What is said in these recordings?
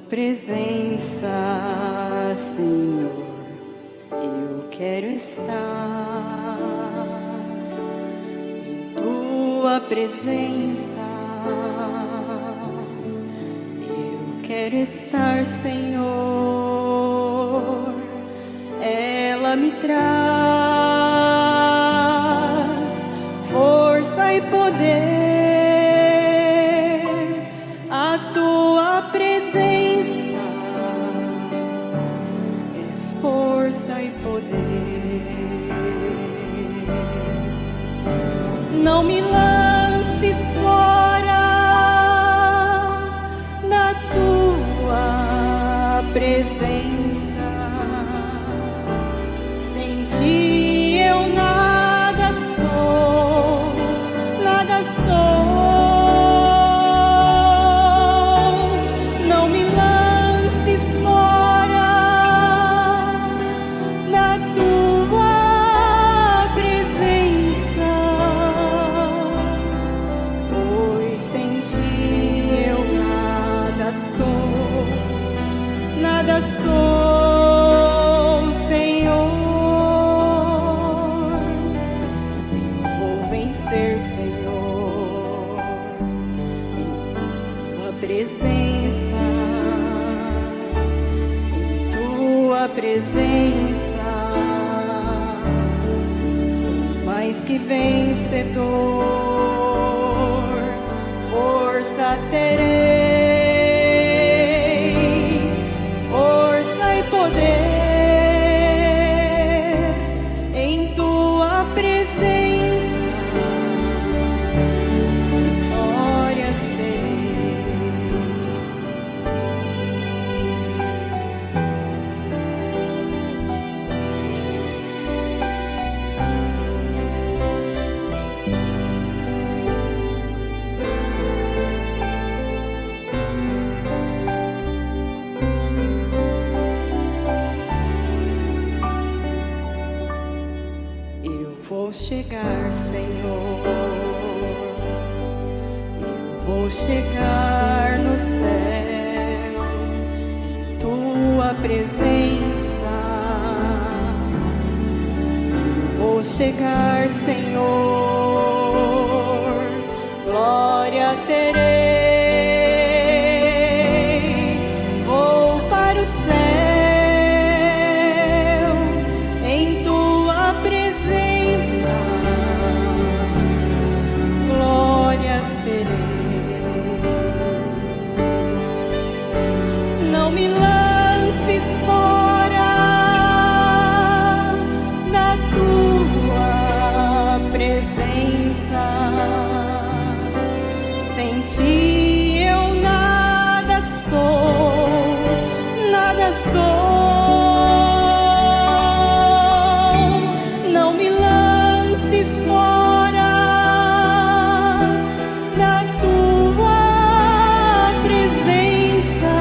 presença, Senhor, eu quero estar em tua presença, eu quero estar, Senhor, ela me traz força e poder. Não me lances fora da tua presença. Sem ti eu nada sou, nada sou. Não me lances fora da tua presença. Nada sou, Senhor. Eu vou vencer, Senhor, em tua presença, em tua presença. Sou mais que vencedor, força terei. Vou chegar, Senhor, eu vou chegar no céu, em tua presença. Eu vou chegar, Senhor, glória terei. Vou para o céu, em tua presença. Não me lances fora da tua presença. Sem ti eu nada sou, nada sou. Não me lances fora da tua presença,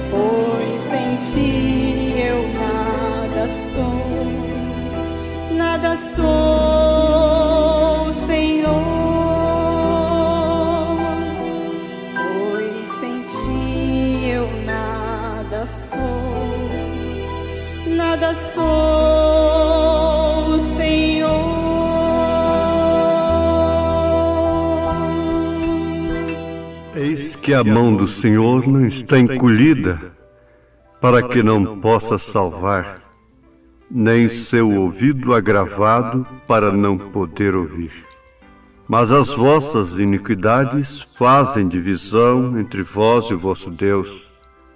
pois sem ti eu nada sou, nada sou, Senhor. Pois sem ti eu nada sou, nada sou, Senhor. Eis que a mão do Senhor não está encolhida, para que não possa salvar, nem seu ouvido agravado para não poder ouvir. Mas as vossas iniquidades fazem divisão entre vós e o vosso Deus,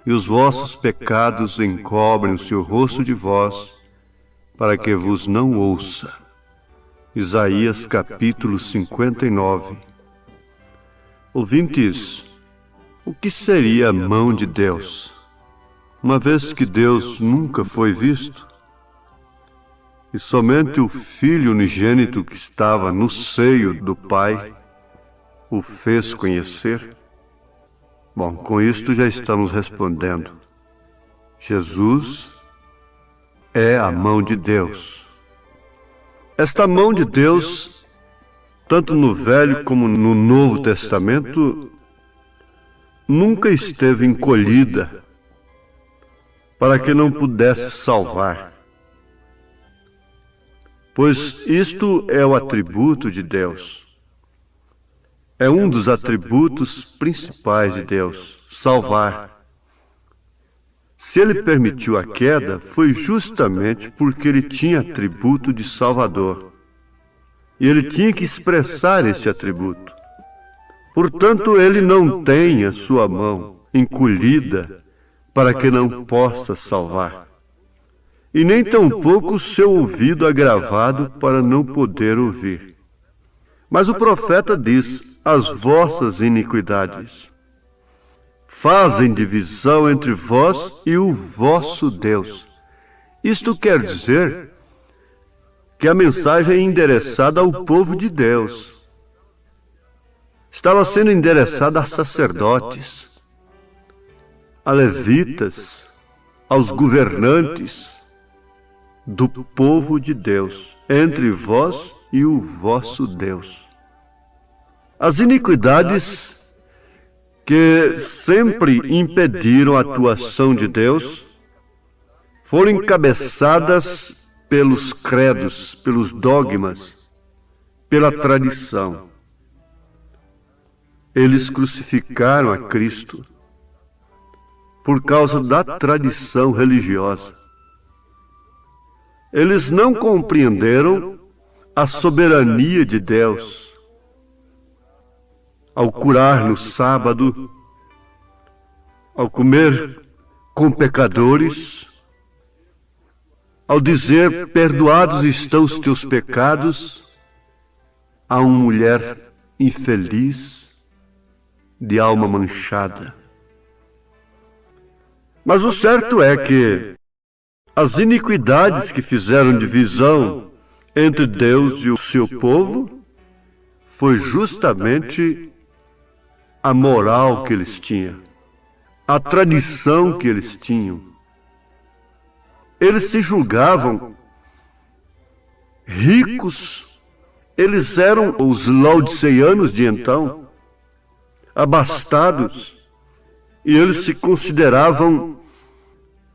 e os vossos pecados encobrem-se o rosto de vós, para que vos não ouça. Isaías capítulo 59. Ouvintes, o que seria a mão de Deus, uma vez que Deus nunca foi visto? E somente o Filho unigênito que estava no seio do Pai o fez conhecer? Bom, com isto já estamos respondendo. Jesus é a mão de Deus. Esta mão de Deus, tanto no Velho como no Novo Testamento, nunca esteve encolhida para que não pudesse salvar. Pois isto é o atributo de Deus. É um dos atributos principais de Deus, salvar. Se ele permitiu a queda, foi justamente porque ele tinha atributo de Salvador. E ele tinha que expressar esse atributo. Portanto, ele não tem a sua mão encolhida para que não possa salvar. E nem tampouco o seu ouvido agravado para não poder ouvir. Mas o profeta diz: as vossas iniquidades fazem divisão entre vós e o vosso Deus. Isto quer dizer que a mensagem é endereçada ao povo de Deus. Estava sendo endereçada a sacerdotes, a levitas, aos governantes do povo de Deus, entre vós e o vosso Deus. As iniquidades que sempre impediram a atuação de Deus foram encabeçadas pelos credos, pelos dogmas, pela tradição. Eles crucificaram a Cristo por causa da tradição religiosa. Eles não compreenderam a soberania de Deus ao curar no sábado, ao comer com pecadores, ao dizer: perdoados estão os teus pecados, a uma mulher infeliz, de alma manchada. Mas o certo é que as iniquidades que fizeram divisão entre Deus e o seu povo foi justamente a moral que eles tinham, a tradição que eles tinham. Eles se julgavam ricos, eles eram os laodiceanos de então, abastados, e eles se consideravam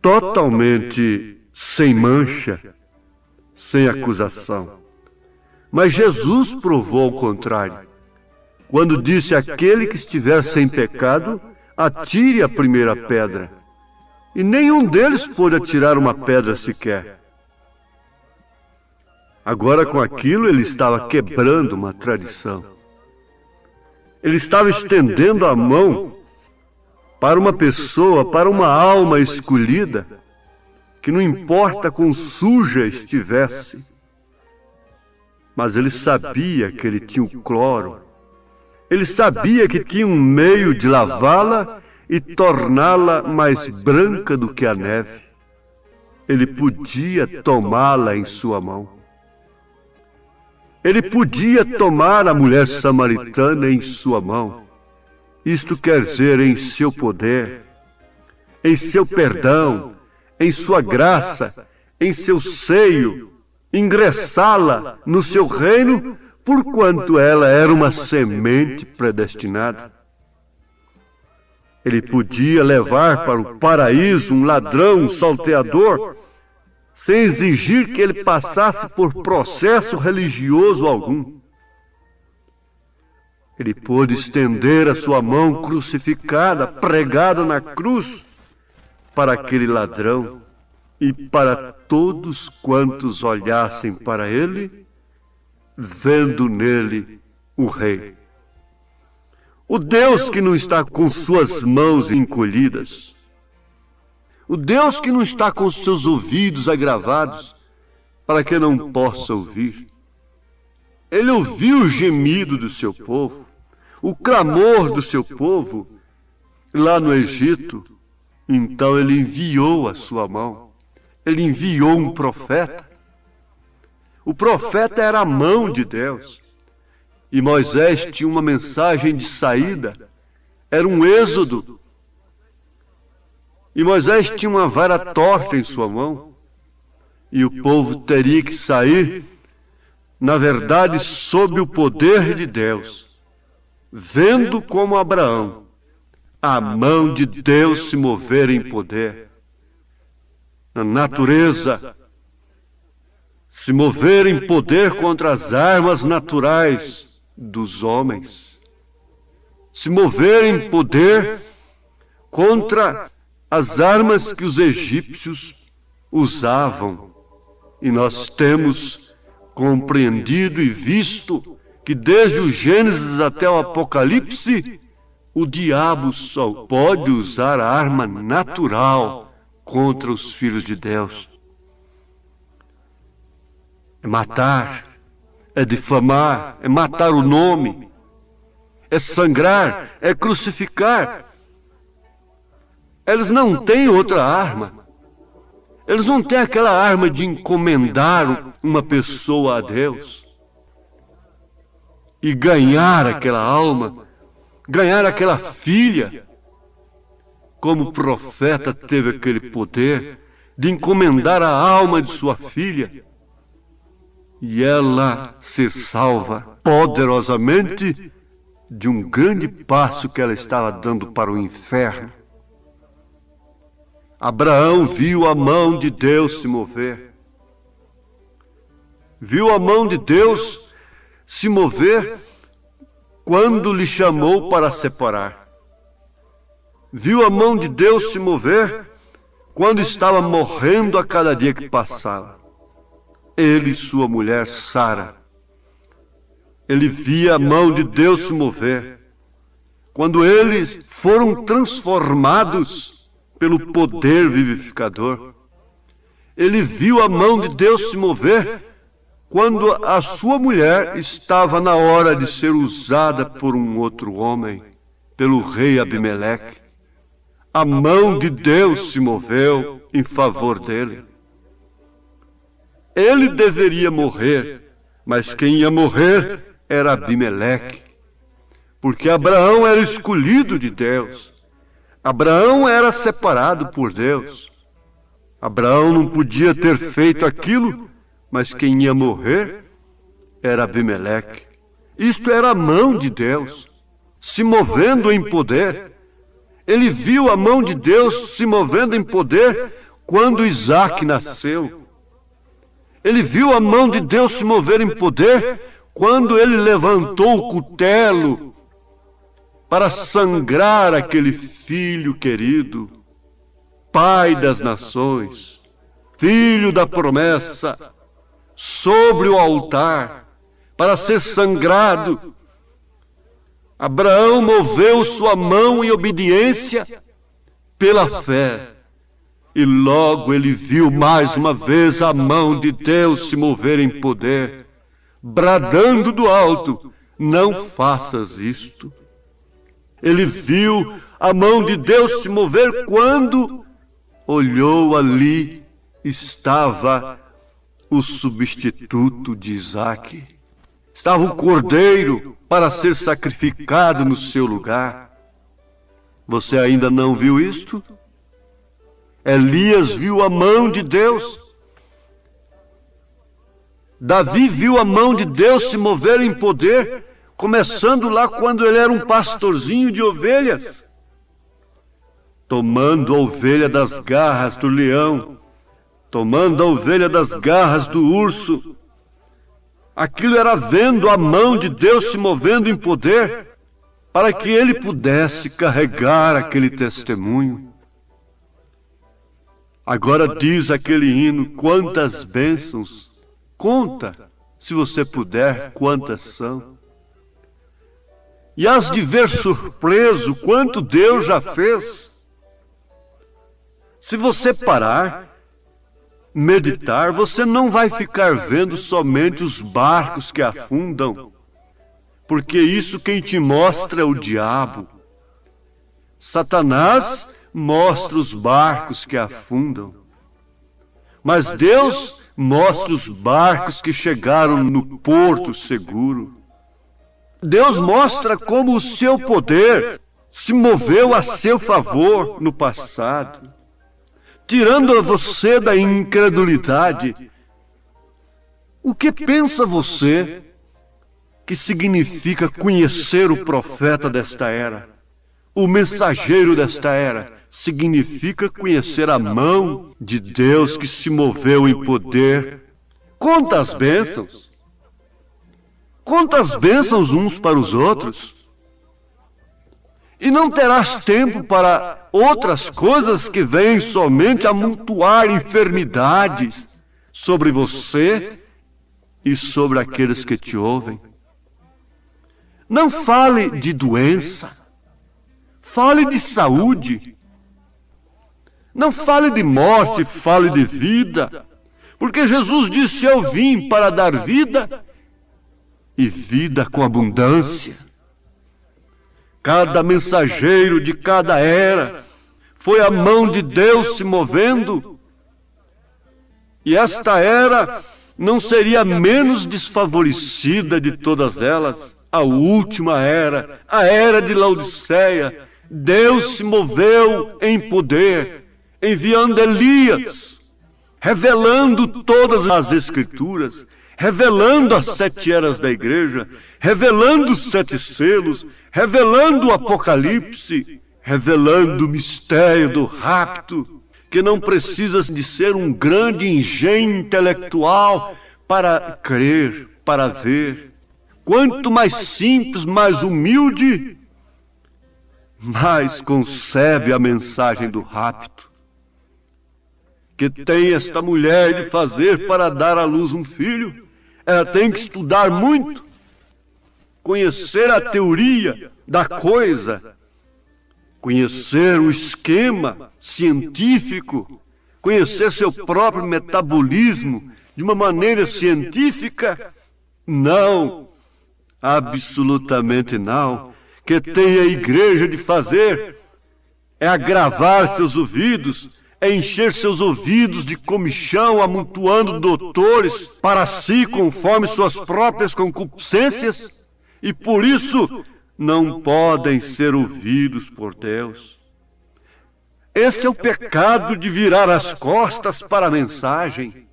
totalmente sem mancha, sem acusação. Mas Jesus provou o contrário, quando disse: aquele que estiver sem pecado, atire a primeira pedra. E nenhum deles pôde atirar uma pedra sequer. Agora, com aquilo, ele estava quebrando uma tradição. Ele estava estendendo a mão para uma pessoa, para uma alma escolhida, que não importa quão suja estivesse, mas ele sabia que ele tinha o cloro, ele sabia que tinha um meio de lavá-la e torná-la mais branca do que a neve. Ele podia tomá-la em sua mão. Ele podia tomar a mulher samaritana em sua mão. Isto quer dizer, em seu poder, em seu perdão, em sua graça, em seu seio, ingressá-la no seu reino, porquanto ela era uma semente predestinada. Ele podia levar para o paraíso um ladrão, um salteador, sem exigir que ele passasse por processo religioso algum. Ele pôde estender a sua mão crucificada, pregada na cruz, para aquele ladrão e para todos quantos olhassem para ele, vendo nele o Rei. O Deus que não está com suas mãos encolhidas, o Deus que não está com seus ouvidos agravados, para que não possa ouvir. Ele ouviu o gemido do seu povo, o clamor do seu povo, lá no Egito. Então ele enviou a sua mão, ele enviou um profeta. O profeta era a mão de Deus. E Moisés tinha uma mensagem de saída, era um êxodo. E Moisés tinha uma vara torta em sua mão, e o povo teria que sair, na verdade, sob o poder de Deus, vendo como Abraão a mão de Deus se mover em poder. Na natureza, se mover em poder contra as armas naturais dos homens. Se mover em poder contra as armas que os egípcios usavam. E nós temos compreendido e visto que desde o Gênesis até o Apocalipse, o diabo só pode usar a arma natural contra os filhos de Deus. É matar, é difamar, é matar o nome, é sangrar, é crucificar. Eles não têm outra arma. Eles não têm aquela arma de encomendar uma pessoa a Deus e ganhar aquela alma, ganhar aquela filha. Como o profeta teve aquele poder de encomendar a alma de sua filha e ela ser salva poderosamente de um grande passo que ela estava dando para o inferno. Abraão viu a mão de Deus se mover. Viu a mão de Deus se mover quando lhe chamou para separar. Viu a mão de Deus se mover quando estava morrendo a cada dia que passava. Ele e sua mulher Sara. Ele via a mão de Deus se mover quando eles foram transformados pelo poder vivificador. Ele viu a mão de Deus se mover quando a sua mulher estava na hora de ser usada por um outro homem, pelo rei Abimeleque. A mão de Deus se moveu em favor dele. Ele deveria morrer, mas quem ia morrer era Abimeleque, porque Abraão era escolhido de Deus. Abraão era separado por Deus. Abraão não podia ter feito aquilo, mas quem ia morrer era Abimeleque. Isto era a mão de Deus, se movendo em poder. Ele viu a mão de Deus se movendo em poder quando Isaque nasceu. Ele viu a mão de Deus se mover em poder quando ele levantou o cutelo para sangrar aquele filho querido, pai das nações, filho da promessa, sobre o altar, para ser sangrado. Abraão moveu sua mão em obediência pela fé. E logo ele viu mais uma vez a mão de Deus se mover em poder, bradando do alto: não faças isto. Ele viu a mão de Deus se mover quando olhou, ali estava o substituto de Isaque. Estava o cordeiro para ser sacrificado no seu lugar. Você ainda não viu isto? Elias viu a mão de Deus. Davi viu a mão de Deus se mover em poder, começando lá quando ele era um pastorzinho de ovelhas, tomando a ovelha das garras do leão, tomando a ovelha das garras do urso. Aquilo era vendo a mão de Deus se movendo em poder, para que ele pudesse carregar aquele testemunho. Agora diz aquele hino: quantas bênçãos, conta, se você puder, quantas são. E has de ver surpreso quanto Deus já fez. Se você parar, meditar, você não vai ficar vendo somente os barcos que afundam, porque isso quem te mostra é o diabo. Satanás mostra os barcos que afundam, mas Deus mostra os barcos que chegaram no porto seguro. Deus mostra como o seu poder se moveu a seu favor no passado, tirando você da incredulidade. O que pensa você que significa conhecer o profeta desta era? O mensageiro desta era significa conhecer a mão de Deus que se moveu em poder. Quantas bênçãos! Quantas bênçãos uns para os outros! E não terás tempo para outras coisas que vêm somente amontoar enfermidades sobre você e sobre aqueles que te ouvem. Não fale de doença, fale de saúde. Não fale de morte, fale de vida. Porque Jesus disse: eu vim para dar vida e vida com abundância. Cada mensageiro de cada era foi a mão de Deus se movendo. E esta era não seria menos desfavorecida de todas elas. A última era, a era de Laodiceia, Deus se moveu em poder, enviando Elias, revelando todas as Escrituras, revelando as 7 eras da igreja, revelando os 7 selos, revelando o Apocalipse, revelando o mistério do rapto, que não precisa de ser um grande engenho intelectual para crer, para ver. Quanto mais simples, mais humilde, mais concebe a mensagem do rapto que tem esta mulher de fazer para dar à luz um filho. Ela tem que estudar muito, conhecer a teoria da coisa, conhecer o esquema científico, conhecer seu próprio metabolismo de uma maneira científica. Não, absolutamente não. Que tem a igreja de fazer é agravar seus ouvidos, é encher seus ouvidos de comichão, amontoando doutores para si conforme suas próprias concupiscências, e por isso não podem ser ouvidos por Deus. Esse é o pecado de virar as costas para a mensagem.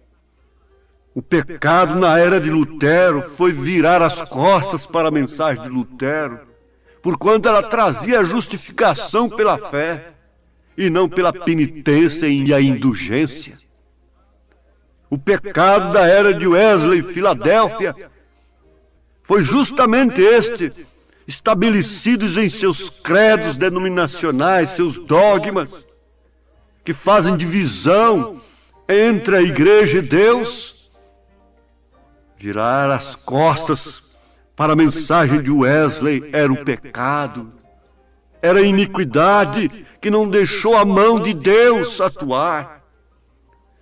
O pecado na era de Lutero foi virar as costas para a mensagem de Lutero, porquanto ela trazia a justificação pela fé e não pela penitência e a indulgência. O pecado da era de Wesley e Filadélfia foi justamente este, estabelecidos em seus credos denominacionais, seus dogmas, que fazem divisão entre a igreja e Deus. Virar as costas para a mensagem de Wesley era o pecado, era a iniquidade que não deixou a mão de Deus atuar,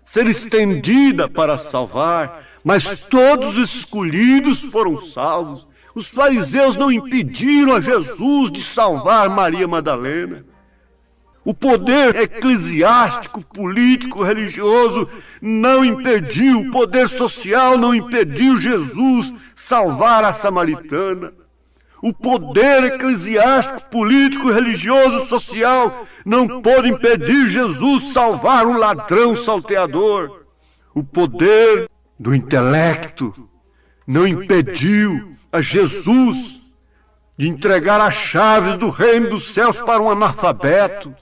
ser estendida para salvar, mas todos os escolhidos foram salvos. Os fariseus não impediram a Jesus de salvar Maria Madalena. O poder eclesiástico, político, religioso não impediu, o poder social não impediu Jesus salvar a samaritana. O poder eclesiástico, político, religioso, social não pôde impedir Jesus salvar um ladrão salteador. O poder do intelecto não impediu a Jesus de entregar as chaves do reino dos céus para um analfabeto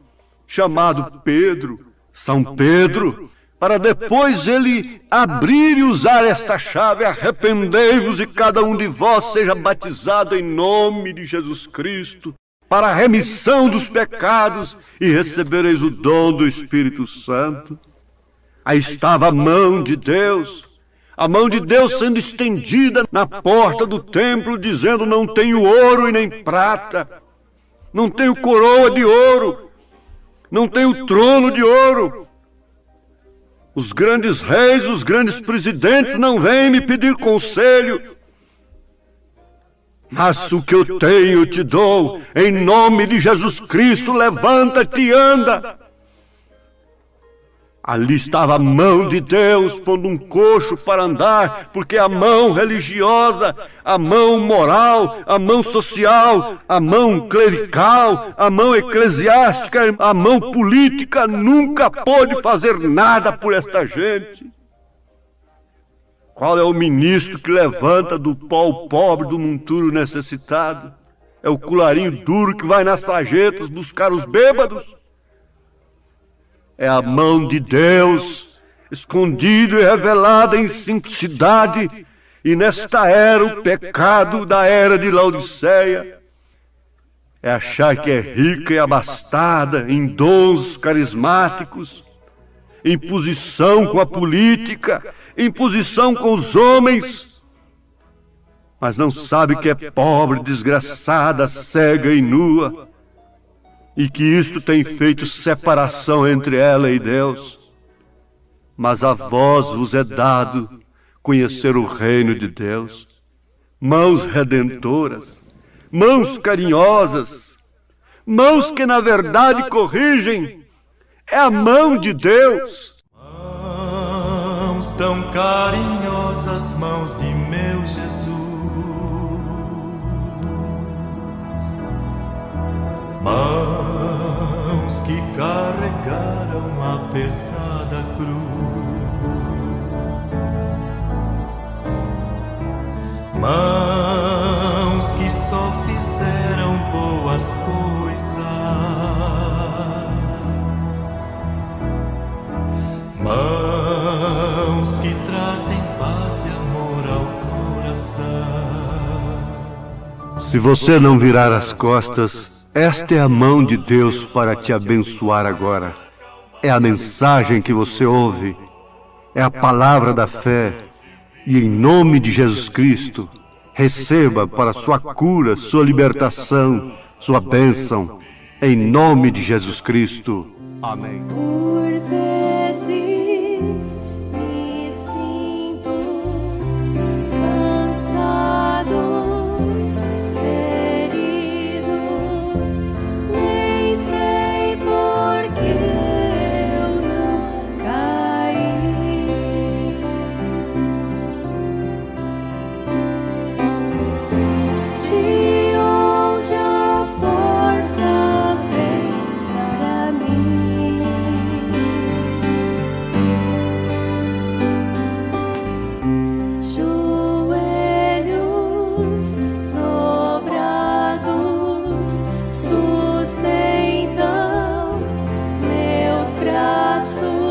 chamado Pedro, São Pedro, para depois ele abrir e usar esta chave: arrependei-vos e cada um de vós seja batizado em nome de Jesus Cristo, para a remissão dos pecados, e recebereis o dom do Espírito Santo. Aí estava a mão de Deus, a mão de Deus sendo estendida na porta do templo, dizendo: não tenho ouro e nem prata, não tenho coroa de ouro, não tenho trono de ouro. Os grandes reis, os grandes presidentes não vêm me pedir conselho, mas o que eu tenho eu te dou. Em nome de Jesus Cristo, levanta-te e anda. Ali estava a mão de Deus pondo um coxo para andar, porque a mão religiosa, a mão moral, a mão social, a mão clerical, a mão eclesiástica, a mão política nunca pôde fazer nada por esta gente. Qual é o ministro que levanta do pó o pobre, do monturo necessitado? É o colarinho duro que vai nas sarjetas buscar os bêbados? É a mão de Deus, escondida e revelada em simplicidade, e nesta era o pecado da era de Laodiceia. É achar que é rica e abastada em dons carismáticos, em posição com a política, em posição com os homens, mas não sabe que é pobre, desgraçada, cega e nua, e que isto tem feito separação entre ela e Deus. Mas a vós vos é dado conhecer o reino de Deus. Mãos redentoras, mãos carinhosas, mãos que na verdade corrigem, é a mão de Deus. Mãos tão carinhosas, mãos de meu Jesus. Mãos que carregaram a pesada cruz. Mãos que só fizeram boas coisas. Mãos que trazem paz e amor ao coração. Se você não virar as costas, esta é a mão de Deus para te abençoar agora. É a mensagem que você ouve, é a palavra da fé. E em nome de Jesus Cristo, receba para sua cura, sua libertação, sua bênção. Em nome de Jesus Cristo. Amém. Por vezes me sinto cansado, ferido, nem sei por que eu não caí. De onde a força vem para mim? Joelhos dobrados sustentam meus braços.